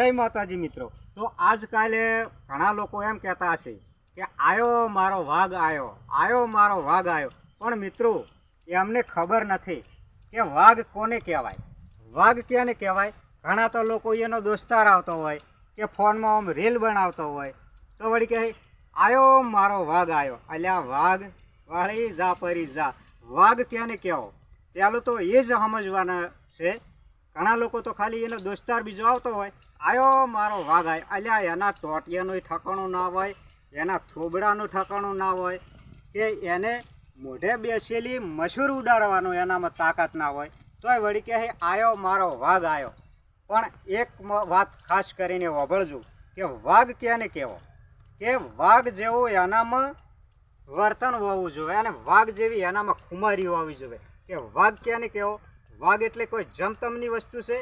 जय माताजी मित्रों। तो आजकल घणा लोग एम कहता हशे कि आयो मारो वाघ आयो, आयो मारो वाघ आयो। पण मित्रों एमने खबर नहीं कि वाघ कोने कहेवाय, वाघ क्याने कहेवाय। घणा तो लोग एनो दोस्तार आवतो होय कि फोन में आम रील बनावतो होय तो वળી कहे आयो मारो वाघ आयो। अल्या वाघ वाળી जा परी जा, वाघ क्याने कहो। पहलू तो ये ज समझवाना छे। घणा लोग तो खाली एनो दोस्तार बीजो आवतो होय आयो मारो वाघ आयो। अल्या एना टोटियानुं ठकाणुं ना होय, एना थोबड़ानुं ठकाणुं ना होय के एने मोढे बेसेली मशहूर उडाड़वानुं एनामां ताकत ना होय तोय वળી कहे आयो मारो वाघ आयो। पण एक वात खास करीने होंभळजो के वाघ क्याने कहेवो के वाघ जेवुं एनामां वर्तन होवुं जोईए अने वाघ जेवी एनामां खुमारी होवी जोईए। के वाघ क्याने कहेवो, वाघ एटले कोई जमतमनी वस्तु छे।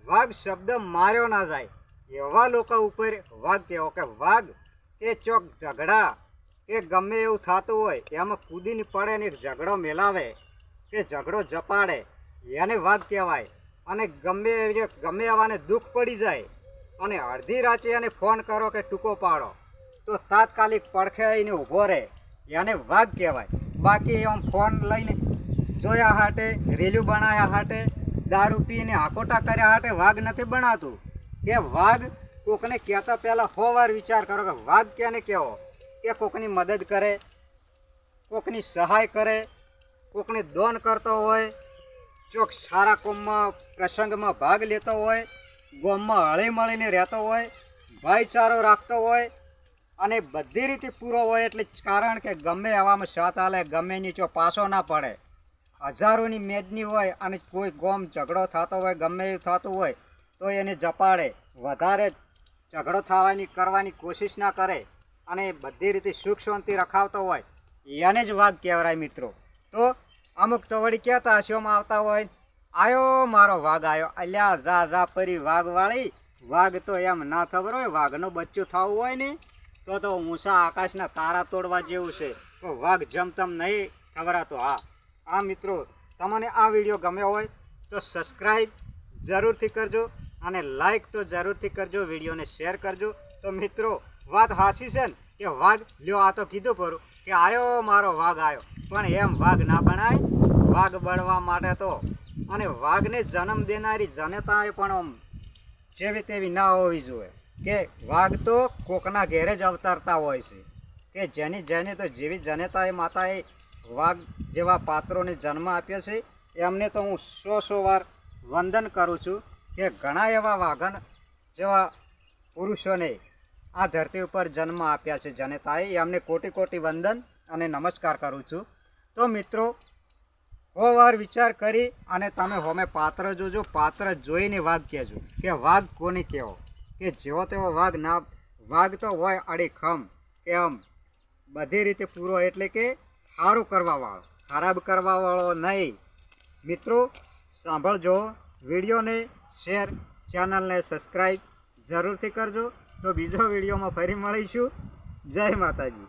वाघ शब्द मार्यो ना जाए एवा लोका उपर वाघ कहेवो। के वाघ के चोक झगड़ा के गमे एवुं थतुं होय एमां कूदीने पड़े ने झगड़ो मेलावे के झगड़ो जपाड़े एने वाघ कहेवाय। अने गमे एवाने दुख पड़ी जाए अने अर्धी राते एने फोन करो के टूको पाड़ो तो तात्कालिक पड़खे आवीने ऊभो रहे एने वाघ कहेवाय। बाकी एम फोन लईने जोया हाटे, रीलू बनाया हाटे, दारू पीने हाकोटा कर्या हाटे वाघ नहीं बनातुं। के वाघ कोकने कहता पहला 100 वार विचार करो कि वाघ क्याने कहेवो। के कोकनी मदद करे, कोकनी सहाय करे, कोकने दोन करतो होय, चोक सारा कोममां प्रसंगमां भाग लेतो होय, गोममां हळीमळीने रहतो होय, भाईचारो राखतो होय अने बधी रीते पूरो होय। एटले कारण के गमे एवामां साथ आले, गमे नीचो पासो ना पड़े। हजारोनी मेदनी होय अने कोई गोम झगड़ो थतो होय, गमे एवुं थतुं होय तो एने जपाड़े, वधारे झगड़ो थवानी करवानी कोशिश ना करे अने बधी रीते सुख शांति रखावतो होय एने ज वाघ कहेवाय मित्रों। तो अमुक तो वળી कहेता हशोमां आवता होय आयो मारो वाघ आयो। अल्या जा जा परी वाघ वाળી, वाघ तो एम ना खबर होय। वाघनो बच्चो थवुं होय ने तो ऊंचा आकाशना तारा तोड़वा जेवुं छे। तो वाघ जमतम नहीं खबरातो। हाँ मित्रों, तमने आ विडियो गम्यो होय तो सब्सक्राइब जरूर थी करजो अने लाइक तो जरूर थी करजो, विडियो ने शेर करजो। तो मित्रों बात हाची छे कि वाघ ल्यो आ तो कीधुं खरुं कि आयो मारो वाघ आयो, पण एम वाघ ना बनाय। वाघ बनवा माटे तो अने वाघने जन्म देनारी जनताए पण जेवी तेवी ना होवी जोईए। के वाघ तो कोकना घेरे ज अवतरता होय छे। के जेनी जेनी तो जेवी जनताए माताए वाघ जेवा पात्रों ने जन्म आप्यो छे एमने तो हूँ 100 वार वंदन करूँ छूँ। कि घणा एवा वाघन जेवा पुरुषोने आ धरती पर जन्म आप्या छे जनताए, एमने कोटि कोटि वंदन अने नमस्कार करूँ छूँ। तो मित्रों 100 वार विचार करी अने तमे होमे पात्र जोजो, पात्र जोईने वाघ कहेजो कि वाघ कोने कहेवो। कि जेवो तेवो वाघ ना, वाघ तो होय अड़ीखम के आम बधी रीते पूरो एटले के सारू करवा वाळो, खराब करवा वाळो नहीं। मित्रों सांभळजो, विडियो ने शेर, चैनल ने सब्सक्राइब जरूर थी करजो। तो बीजो विडियो में फरी मळीशुं। जय माताजी।